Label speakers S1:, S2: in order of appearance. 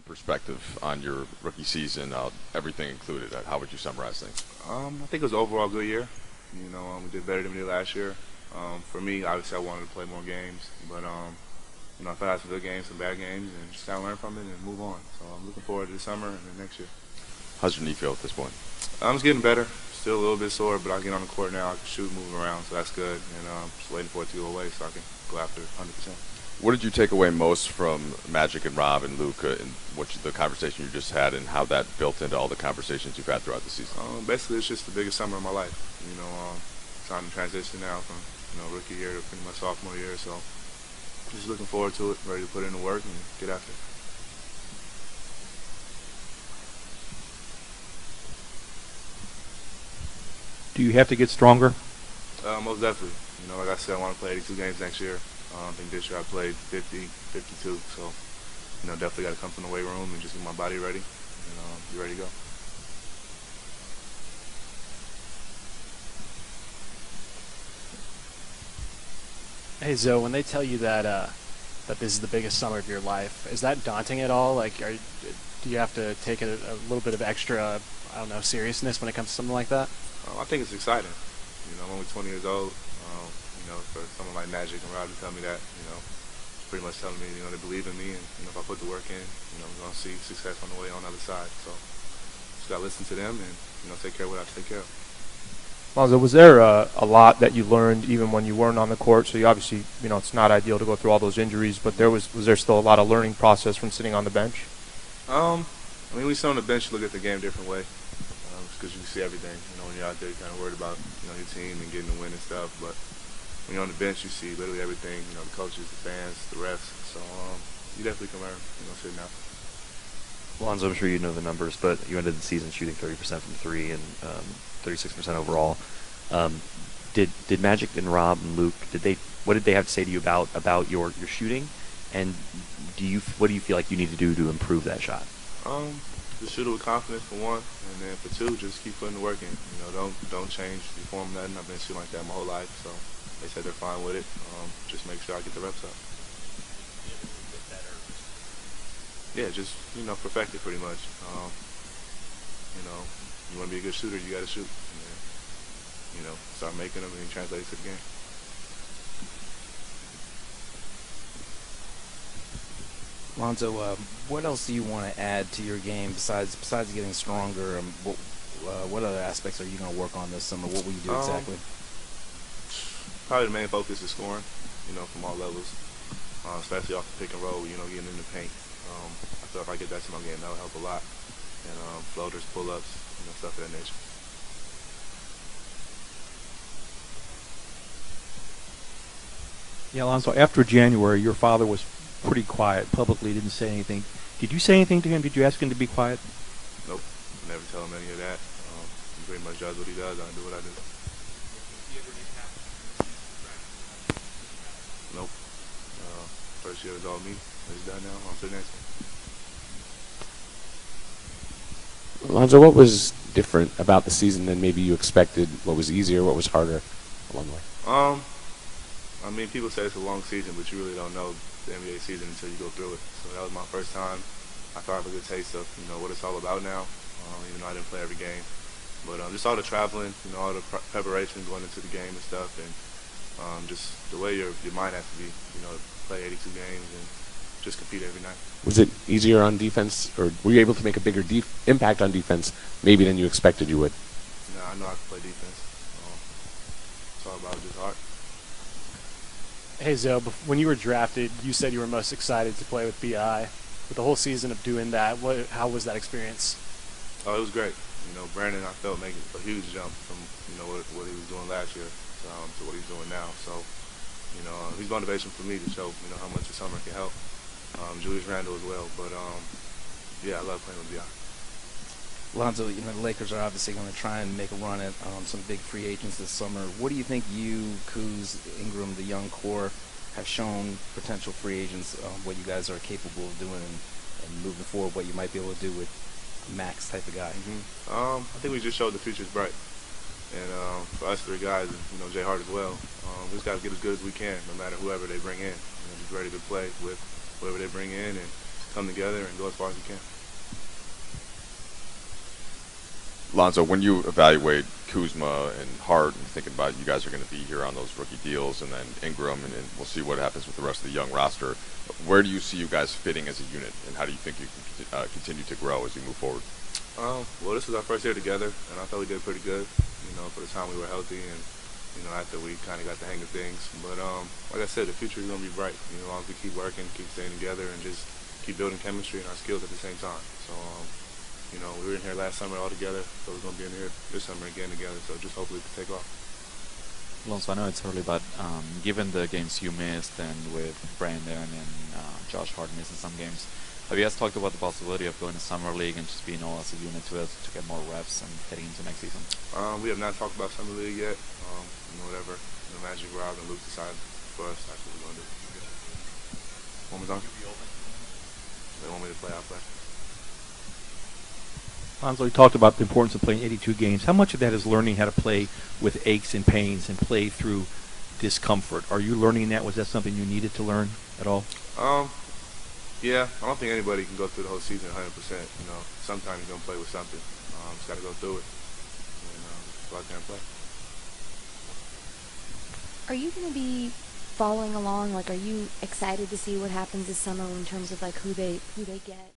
S1: Perspective on your rookie season, everything included. How would you summarize things?
S2: I think it was overall a good year. We did better than we did last year. For me, obviously, I wanted to play more games, but I thought I had some good games, some bad games, and just kind of learn from it and move on. So I'm looking forward to the summer and then next year.
S1: How's your knee feel at this point?
S2: I'm just getting better. Still a little bit sore, but I get on the court now. I can shoot, move around, so that's good. And just waiting for it to go away so I can go after it 100%.
S1: What did you take away most from Magic and Rob and Luca and the conversation you just had and how that built into all the conversations you've had throughout the season?
S2: Basically, it's just the biggest summer of my life. Time to transition now from rookie year to pretty much sophomore year. So just looking forward to it, ready to put in the work and get after it.
S3: Do you have to get stronger?
S2: Most definitely. Like I said, I want to play 82 games next year. I think this year I played 50, 52. So, definitely got to come from the weight room and just get my body ready and be ready to go.
S4: Hey Zoe, when they tell you that this is the biggest summer of your life, is that daunting at all? Like, do you have to take a little bit of extra, I don't know, seriousness when it comes to something like that?
S2: I think it's exciting. I'm only 20 years old. For someone like Magic and Rob to tell me that, it's pretty much telling me, they believe in me, and if I put the work in, we're gonna see success on the way on the other side. So just gotta listen to them and take care of what I have to take care of.
S3: Lonzo, was there a lot that you learned even when you weren't on the court? So you obviously, it's not ideal to go through all those injuries, but was there still a lot of learning process from sitting on the bench?
S2: When you sit on the bench, you look at the game a different way, because you see everything. When you're out there, you're kind of worried about your team and getting the win and stuff, but when you're on the bench, you see literally everything. The coaches, the fans, the refs. So you definitely can learn. Sitting out.
S5: Lonzo, I'm sure you know the numbers, but you ended the season shooting 30% from three and 36% overall. Did Magic and Rob and Luke what did they have to say to you about your shooting, and what do you feel like you need to do to improve that shot?
S2: Just shoot it with confidence for one, and then for two, just keep putting the work in. Don't change the form, nothing. I've been shooting like that my whole life, so they said they're fine with it. Just make sure I get the reps up. Yeah, just perfect it pretty much. You want to be a good shooter, you got to shoot. And then, start making them and then translate it to the game.
S6: Lonzo, what else do you want to add to your game besides getting stronger? What other aspects are you going to work on this summer? What will you do exactly?
S2: Probably the main focus is scoring, from all levels, especially off the pick and roll, getting in the paint. I feel if I get that to my game, that will help a lot. And floaters, pull-ups, stuff of that nature.
S3: Yeah, Alonso, after January, your father was pretty quiet, publicly didn't say anything. Did you say anything to him? Did you ask him to be quiet?
S2: Nope, never tell him any of that. He pretty much does what he does, I do what I do. Nope. First year was all me. He's done now. On to the next one.
S7: Lonzo, what was different about the season than maybe you expected? What was easier? What was harder along the way?
S2: People say it's a long season, but you really don't know the NBA season until you go through it. So that was my first time. I thought I have a good taste of what it's all about now, even though I didn't play every game. But just all the traveling, all the preparation going into the game and stuff, and just the way your mind has to be, play 82 games and just compete every night.
S7: Was it easier on defense, or were you able to make a bigger impact on defense maybe than you expected you would?
S2: I know I can play defense. It's all about just art.
S4: Hey Zoe, when you were drafted, you said you were most excited to play with BI. With the whole season of doing that, how was that experience?
S2: Oh, it was great. Brandon, I felt making a huge jump from what he was doing last year to what he's doing now. So, he's motivation for me to show how much the summer can help. Julius Randle as well, but yeah, I love playing with BI.
S6: Lonzo, the Lakers are obviously going to try and make a run at some big free agents this summer. What do you think you, Kuz, Ingram, the young core, have shown potential free agents what you guys are capable of doing and moving forward, what you might be able to do with a max type of guy?
S2: I think we just showed the future's bright. And for us three guys, and Jay Hart as well, we just got to get as good as we can, no matter whoever they bring in. Just ready to play with whoever they bring in, and come together and go as far as we can.
S1: Lonzo, when you evaluate Kuzma and Hart and thinking about you guys are going to be here on those rookie deals and then Ingram and we'll see what happens with the rest of the young roster, where do you see you guys fitting as a unit and how do you think you can continue to grow as you move forward?
S2: Well, this was our first year together, and I thought we did pretty good, for the time we were healthy and, after we kind of got the hang of things. But like I said, the future is going to be bright, as long as we keep working, keep staying together, and just keep building chemistry and our skills at the same time. So, we were in here last summer all together, so we're going to be in here this summer again together, so just hopefully we can take off.
S8: Lonzo, I know it's early, but given the games you missed and with Brandon and Josh Hart missing some games, have you guys talked about the possibility of going to Summer League and just being all as a unit to get more reps and heading into next season?
S2: We have not talked about Summer League yet. Whatever Magic, Rob, and Luke decide for us, that's what we're going to do. One more time? They want me to play, I'll play.
S9: Lonzo, you talked about the importance of playing 82 games. How much of that is learning how to play with aches and pains and play through discomfort? Are you learning that? Was that something you needed to learn at all?
S2: Yeah, I don't think anybody can go through the whole season 100%. Sometimes you're going to play with something. Just got to go through it and go out there and play.
S10: Are you going to be following along? Like, are you excited to see what happens this summer in terms of like who they get?